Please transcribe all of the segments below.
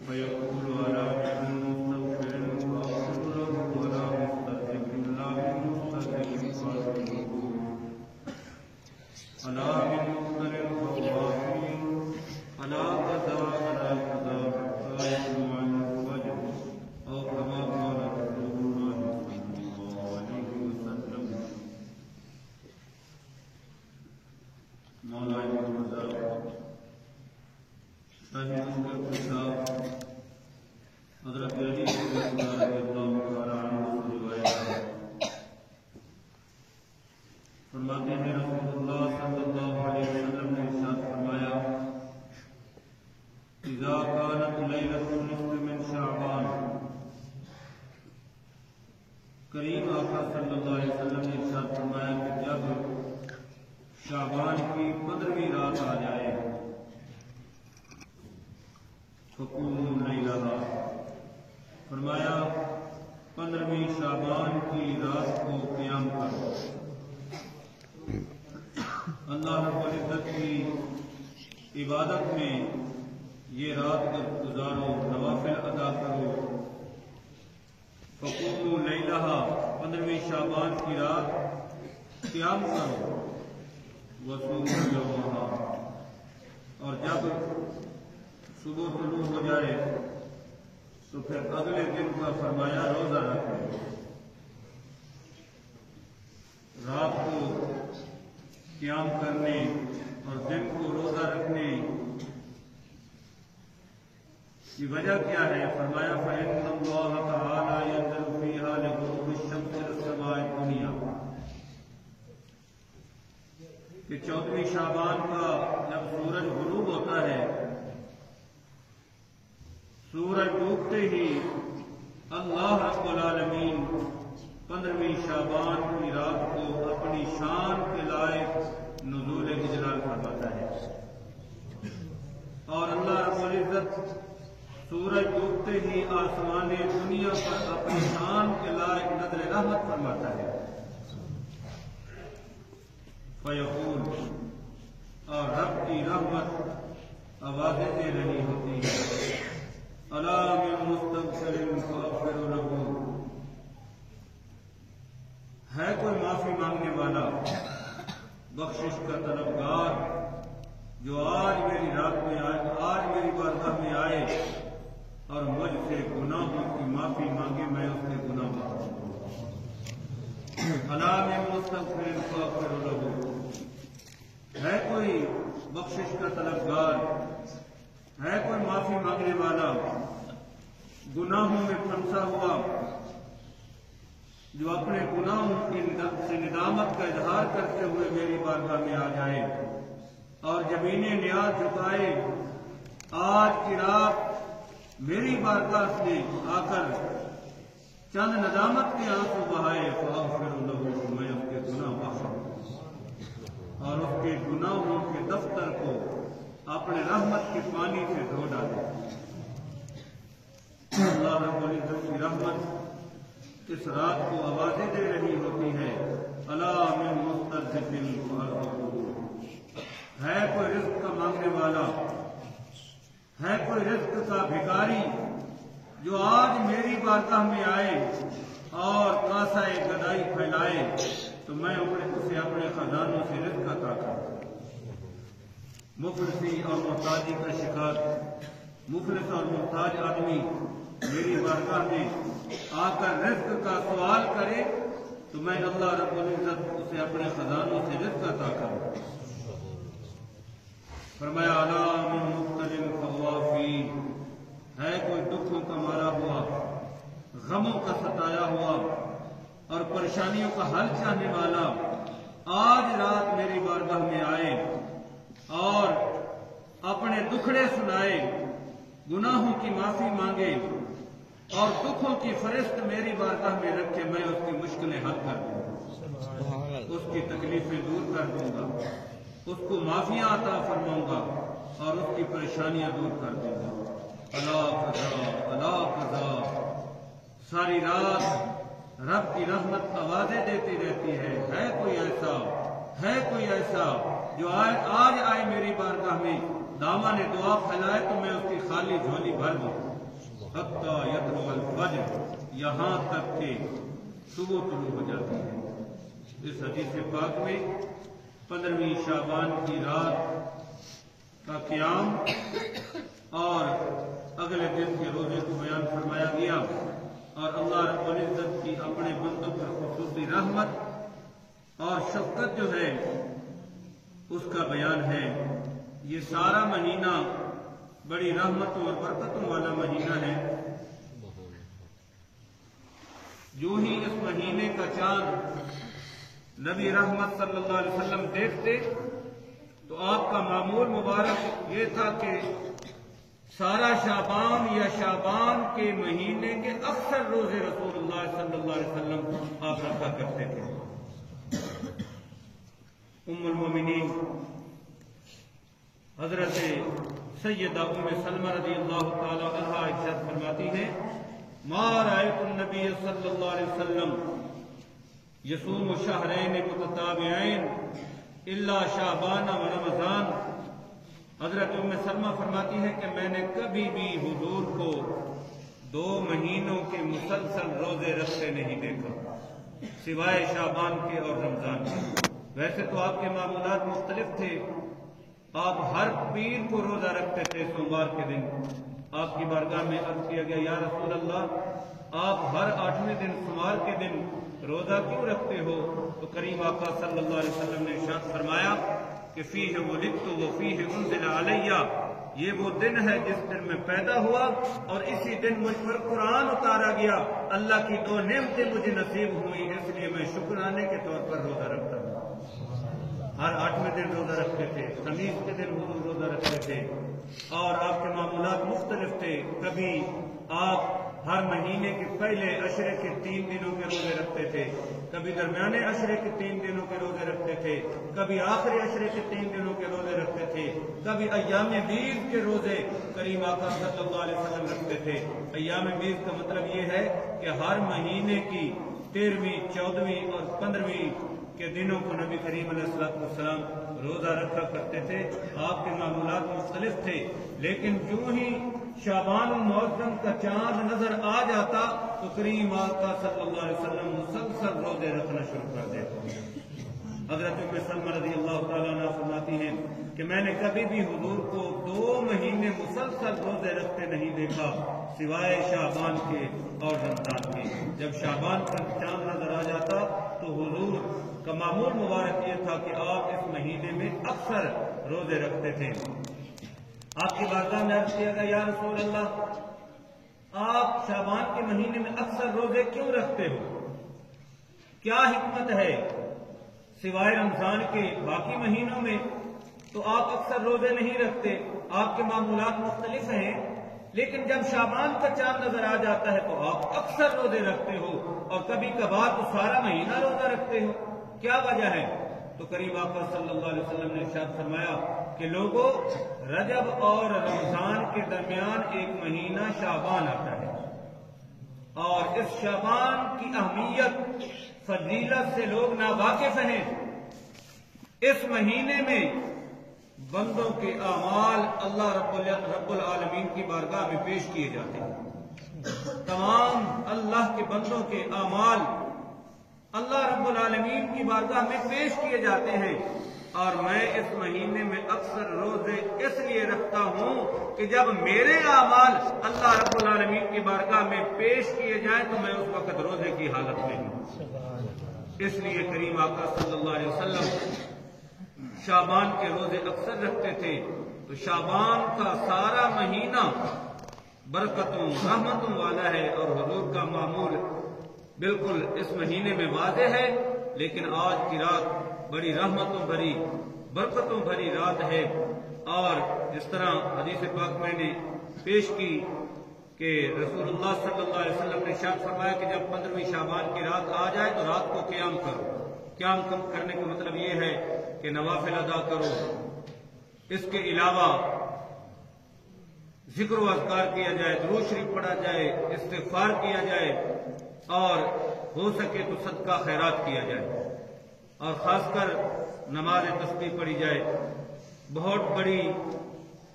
فيقول على كل مستغفر فاغفر له ولا مستهزئ الا بمستهزئ فاغفر له الا من مقتل الخوافين الا كذا الا كذا حتى يطلع الفجر او كما قال رسول الله صلى الله عليه وسلم. مولا حضرت علی رضی اللہ تعالیٰ عنہ سے روایت ہے، فرماتے ہیں رسول اللہ صلی اللہ علیہ وسلم نے ارشاد فرمایا اذا كانت ليلة النصف من شعبان، کریم آقا صلی اللہ علیہ وسلم نے ارشاد فرمایا کہ جب شعبان کی 15ویں رات آ جائے فقوموا لیلہا، فرمایا 15ویں شعبان کی رات کو قیام کرو، اللہ رب العزت کی عبادت میں یہ رات گزارو، نوافل ادا کرو. فقوموا لیلہا، 15ویں شعبان کی رات قیام کرو. وصوموا یومہا، اور جب صبح طلوع ہو جائے تو پھر اگلے دن کا فرمایا روزہ رکھو. رات کو قیام کرنے اور دن کو روزہ رکھنے کی وجہ کیا ہے؟ فرمایا فإن اللہ تعالی ينزل فیہا لغروب الشمس إلی السماء الدنیا، کہ 14ویں شعبان کا جب سورج غروب ہوتا ہے، سورج ڈوبتے ہی اللہ رب العالمین 15ویں شعبان کی رات کو اپنی شان کے لائق نزول جلال فرماتا ہے، اور اللہ رب العزت سورج ڈوبتے ہی آسمان دنیا پر اپنی شان کے لائق نظر رحمت فرماتا ہے. فیقول، اور رب کی رحمت آوازیں دے رہی ہوتی ہے، الا من مستغفر فاغفر له، ہے کوئی معافی مانگنے والا، بخشش کا طلبگار جو آج میری رات میں آئے، آج میری بارگاہ میں آئے اور مجھ سے گناہوں کی معافی مانگے، میں اس کے گناہ معاف کروں. الا من مستغفر فاغفر له، ہے کوئی بخشش کا طلبگار، ہے کوئی معافی مانگنے والا، گناہوں میں پھنسا ہوا، جو اپنے گناہوں سے ندامت کا اظہار کرتے ہوئے میری بارگاہ میں آ جائے اور زمین نیاز جھکائے، آج کی رات میری بارگاہ سے آ کر چند ندامت کے آنسو بہائے، فاغفر له، میں اس کے گناہ بخش دوں اور اس کے گناہوں کے دفتر کو اپنے رحمت کے پانی سے دھو ڈالے. اللہ رب العزت کی رحمت اس رات کو آوازیں دے رہی ہوتی ہے، الا من مسترزق فاغفر، ہے کوئی رزق کا مانگنے والا، ہے کوئی رزق کا بھکاری جو آج میری بارگاہ میں آئے اور کاسہ گدائی پھیلائے تو میں اسے اپنے خزانوں سے رزق عطا کروں. مفلسی اور محتاجی کا شکار، مفلس اور محتاج آدمی میری بارگاہ میں آ کر رزق کا سوال کرے تو میں اللہ رب العزت اسے اپنے خزانوں سے رزق عطا کروں. فرمایا الا من مبتل خوافین، ہے کوئی دکھوں کا مارا ہوا، غموں کا ستایا ہوا اور پریشانیوں کا حل چاہنے والا، آج رات میری بارگاہ میں آئے اور اپنے دکھڑے سنائے، گناہوں کی معافی مانگے اور دکھوں کی فہرست میری بارگاہ میں رکھے، میں اس کی مشکلیں حل کر دوں گا، اس کی تکلیفیں دور کر دوں گا، اس کو معافیاں عطا فرماؤں گا اور اس کی پریشانیاں دور کر دوں گا. الا قضا الا قضا، ساری رات رب کی رحمت آوازیں دیتی رہتی ہے کوئی ایسا، ہے کوئی ایسا جو آج آئے میری بارگاہ میں دامن دعا پھیلائے تو میں اس کی خالی جھولی بھر دوں. حتی یطلع الفجر، یہاں تک کہ صبح طلوع ہو جاتی ہے۔ اس حدیث پاک میں 15ویں شعبان کی رات کا قیام اور اگلے دن کے روزے کو بیان فرمایا گیا، اور اللہ رب العزت کی اپنے بندوں پر خصوصی رحمت اور شفقت جو ہے اس کا بیان ہے۔ یہ سارا مہینہ بڑی رحمتوں اور برکتوں والا مہینہ ہے۔ جو ہی اس مہینے کا چاند نبی رحمت صلی اللہ علیہ وسلم دیکھتے تو آپ کا معمول مبارک یہ تھا کہ سارا شعبان یا شعبان کے مہینے کے اکثر روزے رسول اللہ صلی اللہ علیہ وسلم آپ رکھا کرتے تھے۔ ام المومنین حضرت سیدہ ام سلمہ رضی اللہ تعالی عنہا ارشاد فرماتی ہیں، ما رأیت النبی صلی اللہ علیہ وسلم یصوم شہرین متتابعین الا شعبان و رمضان۔ حضرت ام سلمہ فرماتی ہے کہ میں نے کبھی بھی حضور کو 2 مہینوں کے مسلسل روزے رکھتے نہیں دیکھا سوائے شعبان کے اور رمضان کے۔ ویسے تو آپ کے معمولات مختلف تھے، آپ ہر پیر کو روزہ رکھتے تھے سوموار کے دن۔ آپ کی بارگاہ میں عرض کیا گیا، یا رسول اللہ آپ ہر 8ویں دن سوموار کے دن روزہ کیوں رکھتے ہو؟ تو کریم آقا صلی اللہ علیہ وسلم نے ارشاد فرمایا کہ فیہ ولدت و فیہ انزل علیہ، یہ وہ دن ہے جس دن میں پیدا ہوا اور اسی دن مجھ پر قرآن اتارا گیا۔ اللہ کی 2 نعمتیں مجھے نصیب ہوئی، اس لیے میں شکرانے کے طور پر روزہ رکھتا ہوں۔ ہر 8ویں دن روزہ رکھتے تھے، خمیس کے دن حضور روزہ رکھتے تھے، اور آپ کے معمولات مختلف تھے۔ کبھی آپ ہر مہینے کے پہلے عشرے کے 3 دنوں کے روزے رکھتے تھے، کبھی درمیانے عشرے کے 3 دنوں کے روزے رکھتے تھے، کبھی آخری عشرے کے 3 دنوں کے روزے رکھتے تھے، کبھی ایام بیض کے روزے کریم آقا صلی اللہ علیہ وسلم رکھتے تھے۔ ایام بیض کا مطلب یہ ہے کہ ہر مہینے کی 13ویں، 14ویں اور 15ویں کے دنوں کو نبی کریم علیہ السلام روزہ رکھا کرتے تھے۔ آپ کے معمولات مختلف تھے، لیکن جو ہی شعبان المعظم کا چاند نظر آ جاتا تو کریم آقا صلی اللہ علیہ وسلم مسلسل روزے رکھنا شروع کر دیتے۔ حضرت ام سلمہ رضی اللہ تعالیٰ عنہ فرماتی ہیں کہ میں نے کبھی بھی حضور کو 2 مہینے مسلسل روزے رکھتے نہیں دیکھا سوائے شعبان کے اور رمضان کے۔ جب شعبان کا چاند نظر آ جاتا تو حضور کا معمول مبارک یہ تھا کہ آپ اس مہینے میں اکثر روزے رکھتے تھے۔ آپ کی بارگاہ میں عرض کیا گیا، یا رسول اللہ آپ شعبان کے مہینے میں اکثر روزے کیوں رکھتے ہو؟ کیا حکمت ہے؟ سوائے رمضان کے باقی مہینوں میں تو آپ اکثر روزے نہیں رکھتے، آپ کے معمولات مختلف ہیں، لیکن جب شعبان کا چاند نظر آ جاتا ہے تو آپ اکثر روزے رکھتے ہو، اور کبھی کبھار تو سارا مہینہ روزہ رکھتے ہو، کیا وجہ ہے؟ تو کریم آقا صلی اللہ علیہ وسلم نے ارشاد فرمایا کہ لوگوں، رجب اور رمضان کے درمیان ایک مہینہ شعبان آتا ہے، اور اس شعبان کی اہمیت فضیلت سے لوگ ناواقف ہیں۔ اس مہینے میں بندوں کے اعمال اللہ رب العالمین کی بارگاہ میں پیش کیے جاتے ہیں۔ تمام اللہ کے بندوں کے اعمال اللہ رب العالمین کی بارگاہ میں پیش کیے جاتے ہیں، اور میں اس مہینے میں اکثر روزے اس لیے رکھتا ہوں کہ جب میرے اعمال اللہ رب العالمین کی بارگاہ میں پیش کیے جائیں تو میں اس وقت روزے کی حالت میں ہوں۔ اس لیے کریم آقا صلی اللہ علیہ وسلم شعبان کے روزے اکثر رکھتے تھے۔ تو شعبان کا سارا مہینہ برکتوں رحمتوں والا ہے، اور حضور کا معمول بالکل اس مہینے میں واضح ہے، لیکن آج کی رات بڑی رحمتوں بھری برکتوں بھری رات ہے۔ اور جس طرح حدیث پاک میں نے پیش کی کہ رسول اللہ صلی اللہ علیہ وسلم نے ارشاد فرمایا کہ جب 15ویں شعبان کی رات آ جائے تو رات کو قیام کرو۔ قیام کرنے کا مطلب یہ ہے کہ نوافل ادا کرو، اس کے علاوہ ذکر و اذکار کیا جائے، درود شریف پڑھا جائے، استغفار کیا جائے، اور ہو سکے تو صدقہ خیرات کیا جائے، اور خاص کر نماز تسبیح پڑھی جائے۔ بہت بڑی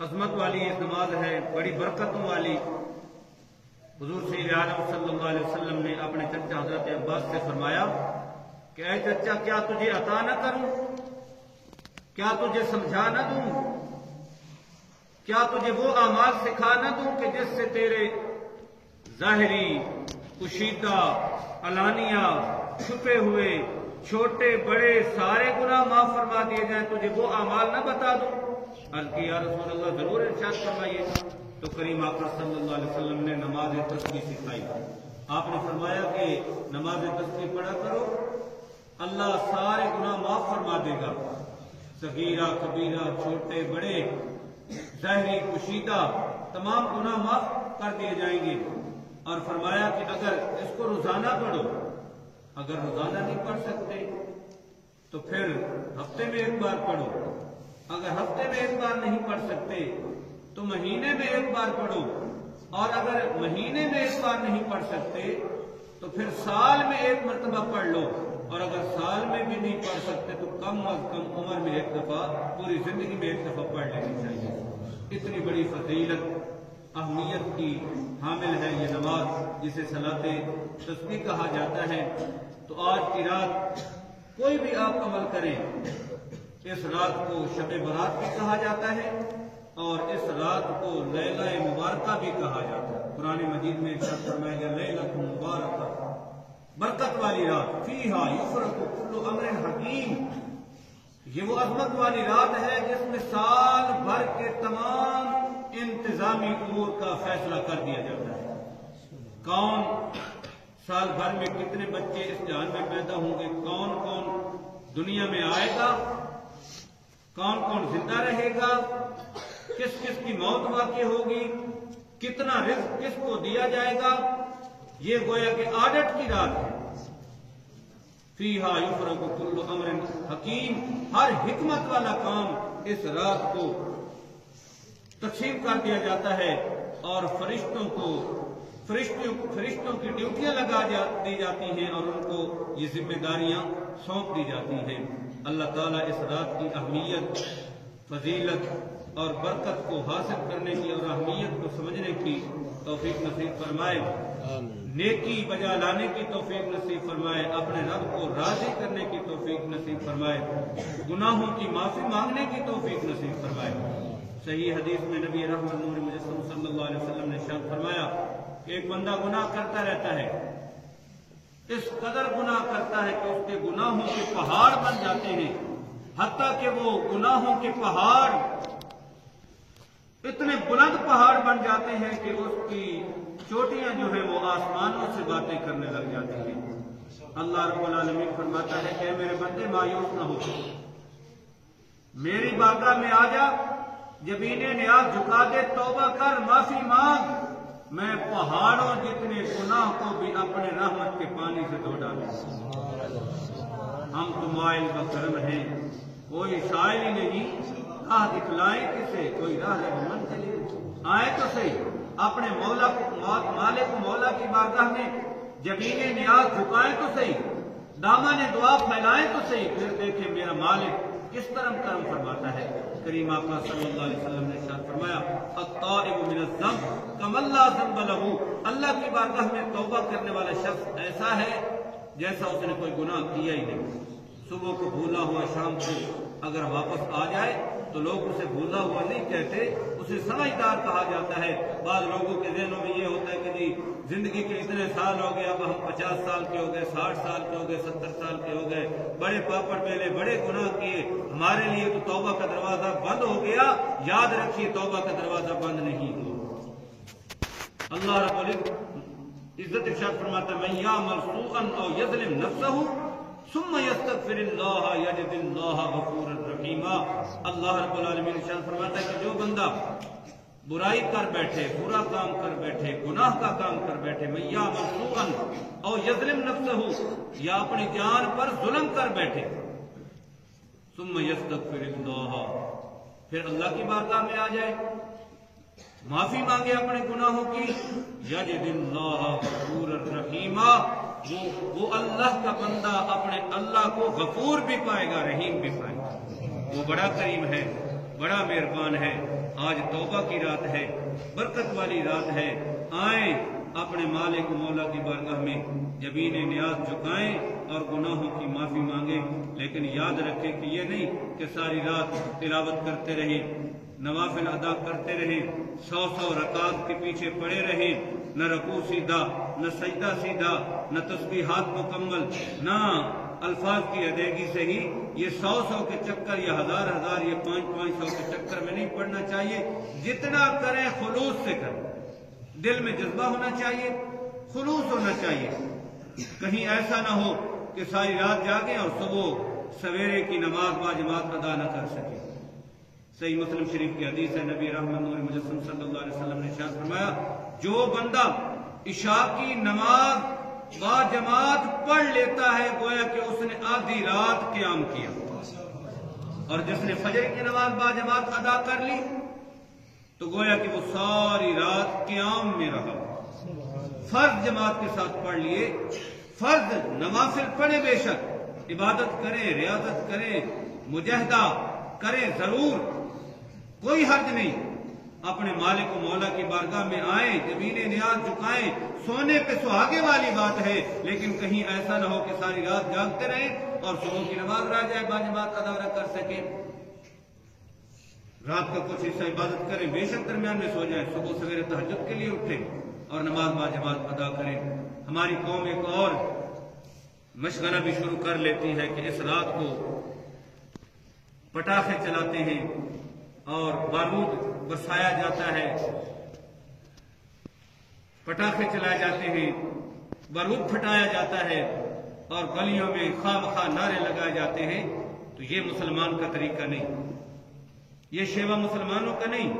عظمت والی یہ نماز ہے، بڑی برکتوں والی۔ حضور سید عالم صلی اللہ علیہ وسلم نے اپنے چچا حضرت عباس سے فرمایا کہ اے چچا، کیا تجھے عطا نہ کروں؟ کیا تجھے سمجھا نہ دوں؟ کیا تجھے وہ اعمال سکھا نہ دوں کہ جس سے تیرے ظاہری، کشیدہ، علانیہ، چھپے ہوئے، چھوٹے بڑے سارے گناہ معاف فرما دیے جائیں؟ تجھے وہ اعمال نہ بتا دوں؟ عرض کی یا رسول اللہ ضرور ارشاد فرمائیے۔ تو کریم آقا صلی اللہ علیہ وسلم نے نماز تسبیح سکھائی۔ آپ نے فرمایا کہ نماز تسبیح پڑھا کرو، اللہ سارے گناہ معاف فرما دے گا، صغیرہ کبیرہ، چھوٹے بڑے، ظاہری کشیدہ، تمام گناہ معاف کر دیے جائیں گے۔ اور فرمایا کہ اگر اس کو روزانہ پڑھو، اگر روزانہ نہیں پڑھ سکتے تو پھر ہفتے میں ایک بار پڑھو، اگر ہفتے میں ایک بار نہیں پڑھ سکتے تو مہینے میں ایک بار پڑھو، اور اگر مہینے میں ایک بار نہیں پڑھ سکتے تو پھر سال میں ایک مرتبہ پڑھ لو، اور اگر سال میں بھی نہیں پڑھ سکتے تو کم از کم عمر میں ایک دفعہ، پوری زندگی میں ایک دفعہ پڑھ لینی چاہیے۔ اتنی بڑی فضیلت، اہمیت کی حامل ہے یہ نماز، جسے صلاۃ تسبیح کہا جاتا ہے۔ تو آج کی رات کوئی بھی آپ عمل کریں، اس رات کو شب برات بھی کہا جاتا ہے، اور اس رات کو لیلہ مبارکہ بھی کہا جاتا ہے۔ قرآن مجید میں ارشاد فرمایا گیا لیلۃ مبارکہ، برکت والی رات، فیہا یفرق کل امر حکیم۔ یہ وہ عظمت والی رات ہے جس میں سال بھر کے تمام انتظامی امور کا فیصلہ کر دیا جاتا ہے۔ کون سال بھر میں کتنے بچے اس جہان میں پیدا ہوں گے، کون کون دنیا میں آئے گا، کون کون زندہ رہے گا، کس کس کی موت واقع ہوگی، کتنا رزق کس کو دیا جائے گا، یہ گویا کہ آڈٹ کی رات ہے۔ فیہا یفرق کل امر حکیم، ہر حکمت والا کام اس رات کو تقسیم کر دیا جاتا ہے، اور فرشتوں کی ڈیوٹیاں لگا دی جاتی ہیں، اور ان کو یہ ذمہ داریاں سونپ دی جاتی ہیں۔ اللہ تعالیٰ اس رات کی اہمیت، فضیلت اور برکت کو حاصل کرنے کی اور اہمیت کو سمجھنے کی توفیق نصیب فرمائے، نیکی بجا لانے کی توفیق نصیب فرمائے، اپنے رب کو راضی کرنے کی توفیق نصیب فرمائے، گناہوں کی معافی مانگنے کی توفیق نصیب فرمائے۔ صحیح حدیث میں نبی رحمت نور مجسم صلی اللہ علیہ وسلم نے ارشاد فرمایا کہ ایک بندہ گناہ کرتا رہتا ہے، اس قدر گناہ کرتا ہے کہ اس کے گناہوں کے پہاڑ بن جاتے ہیں، حتیٰ کہ وہ گناہوں کے پہاڑ اتنے بلند پہاڑ بن جاتے ہیں کہ اس کی چوٹیاں جو ہیں وہ آسمانوں سے باتیں کرنے لگ جاتی ہیں۔ اللہ رب العالمین فرماتا ہے کہ میرے بندے مایوس نہ ہو، میری بارگاہ میں آ جا، جبین نیاز جھکا دے، توبہ کر، معافی مانگ، میں پہاڑوں جتنے گناہ کو بھی اپنے رحمت کے پانی سے دھو ڈالوں۔ ہم تو مائل و کرم ہیں، کوئی سائل ہی نہیں، راہ دکھلائیں کسے، کوئی راہ منزل آئے تو صحیح، اپنے مالک مولا کی بارگاہ میں جبین نیاز جھکائیں تو صحیح، دامن دعا پھیلائیں تو صحیح، پھر دیکھیں میرا مالک کس طرح کرم فرماتا ہے۔ کریم آقا صلی اللہ علیہ وسلم نے ارشاد فرمایا التائب من الذنب کمن لا ذنب لہ، اللہ کی بارگاہ میں توبہ کرنے والا شخص ایسا ہے جیسا اس نے کوئی گناہ کیا ہی نہیں۔ صبح کو بھولا ہوا شام کو اگر واپس آ جائے تو لوگ اسے بھولا ہوا نہیں کہتے، اسے سمجھدار کہا جاتا ہے۔ بعض لوگوں کے ذہنوں میں یہ ہوتا ہے کہ جی زندگی کے اتنے سال ہو گئے، اب ہم 50 سال کے ہو گئے، 60 سال کے ہو گئے، 70 سال کے ہو گئے، بڑے پاپڑ پہلے، بڑے گناہ کیے، ہمارے لیے تو توبہ کا دروازہ بند ہو گیا۔ یاد رکھیے توبہ کا دروازہ بند نہیں ہوا۔ اللہ رب العزت ارشاد فرماتا ہے من یعمل سوءا او یظلم نفسہ ثم یستغفر اللہ یجد اللہ غفورا رحیما۔ اللہ رب العالمین ارشاد فرماتا ہے کہ جو بندہ برائی کر بیٹھے، برا کام کر بیٹھے، گناہ کا کام کر بیٹھے، من یعمل سوءا او یظلم نفسہ، یا اپنی جان پر ظلم کر بیٹھے، ثم یستغفر اللہ، پھر اللہ کی بارگاہ میں آ جائے، معافی مانگے اپنے گناہوں کی، یجد اللہ غفورا رحیما، وہ اللہ کا بندہ اپنے اللہ کو غفور بھی پائے گا، رحیم بھی پائے گا۔ وہ بڑا کریم ہے، بڑا مہربان ہے۔ آج توبہ کی رات ہے، برکت والی رات ہے، آئیں اپنے مالک مولا کی بارگاہ میں جبین نیاز جھکائیں اور گناہوں کی معافی مانگیں، لیکن یاد رکھیں کہ یہ نہیں کہ ساری رات تلاوت کرتے رہیں، نوافل ادا کرتے رہیں، 100 رکعت کے پیچھے پڑے رہیں، نہ رکوع سیدھا، نہ سجدہ سیدھا، نہ تسبیحات مکمل، نہ الفاظ کی ادائیگی سے ہی۔ یہ 100 کے چکر یا ہزار یہ 500 کے چکر میں نہیں پڑنا چاہیے۔ جتنا کریں خلوص سے کریں، دل میں جذبہ ہونا چاہیے، خلوص ہونا چاہیے۔ کہیں ایسا نہ ہو کہ ساری رات جاگیں اور صبح سویرے کی نماز باجماعت ادا نہ کر سکیں۔ صحیح مسلم شریف کی حدیث ہے، نبی رحمت نور مجسم صلی اللہ علیہ وسلم نے ارشاد فرمایا، جو بندہ عشاء کی نماز باجماعت پڑھ لیتا ہے گویا کہ اس نے آدھی رات قیام کیا، اور جس نے فجر کی نماز باجماعت ادا کر لی تو گویا کہ وہ ساری رات قیام میں رہا۔ فرض جماعت کے ساتھ پڑھ لیے، فرض نوافل پڑھے، بے شک عبادت کریں، ریاضت کریں، مجاہدہ کریں، ضرور کوئی حرج نہیں۔ اپنے مالک و مولا کی بارگاہ میں آئیں، جبین نیاز جھکائیں، سونے پہ سہاگے والی بات ہے، لیکن کہیں ایسا نہ ہو کہ ساری رات جاگتے رہیں اور صبح کی نماز رہ جائے، باجماعت ادا نہ کر سکیں۔ رات کا کچھ حصہ عبادت کریں، بے شک درمیان میں سو جائیں، صبح سویرے تہجد کے لیے اٹھیں اور نماز باجماعت ادا کریں۔ ہماری قوم ایک اور مشغلہ بھی شروع کر لیتی ہے کہ اس رات کو پٹاخے چلاتے ہیں اور بارود برسایا جاتا ہے، پٹاخے چلائے جاتے ہیں، بارود پھٹایا جاتا ہے اور گلیوں میں خواہ مخواہ نعرے لگائے جاتے ہیں۔ تو یہ مسلمان کا طریقہ نہیں، یہ شیوا مسلمانوں کا نہیں۔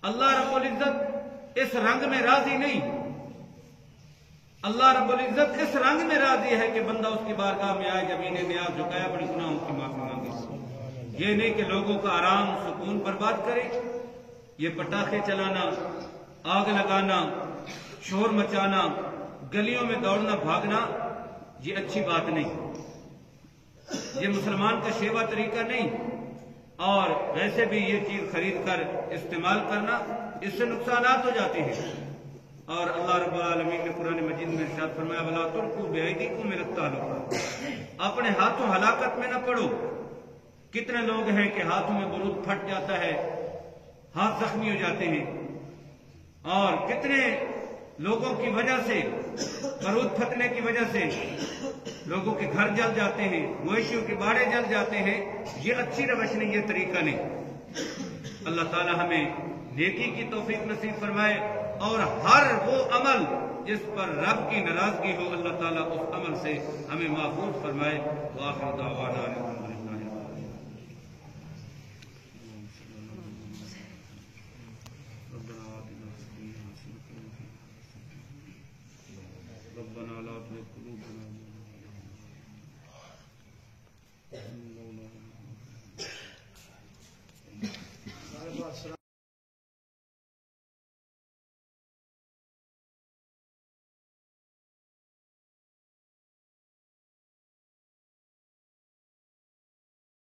اللہ رب العزت اس رنگ میں راضی نہیں۔ اللہ رب العزت اس رنگ میں راضی ہے کہ بندہ اس کی بارگاہ میں آئے، جبین نیاز جھکائے، اپنے گناہوں کی معافی مانگے۔ یہ نہیں کہ لوگوں کا آرام سکون برباد کرے۔ یہ پٹاخے چلانا، آگ لگانا، شور مچانا، گلیوں میں دوڑنا بھاگنا، یہ اچھی بات نہیں، یہ مسلمان کا شیوا طریقہ نہیں۔ اور ویسے بھی یہ چیز خرید کر استعمال کرنا، اس سے نقصانات ہو جاتے ہیں۔ اور اللہ رب العالمین نے قرآن مجید میں ارشاد فرمایا، وَلَا تُلْقُوا بِأَيْدِيكُمْ إِلَى التَّهْلُكَةِ، اپنے ہاتھوں ہلاکت میں نہ پڑو۔ کتنے لوگ ہیں کہ ہاتھوں میں بارود پھٹ جاتا ہے، ہاتھ زخمی ہو جاتے ہیں، اور کتنے لوگوں کی وجہ سے، بارود پھٹنے کی وجہ سے لوگوں کے گھر جل جاتے ہیں، مویشیوں کے باڑے جل جاتے ہیں۔ یہ اچھی روش نہیں، یہ طریقہ نہیں۔ اللہ تعالی ہمیں نیکی کی توفیق نصیب فرمائے، اور ہر وہ عمل جس پر رب کی ناراضگی ہو، اللہ تعالیٰ اس عمل سے ہمیں محفوظ فرمائے۔ وآخر دعوانا الحمدللہ۔ ربنا لا تزغ قلوبنا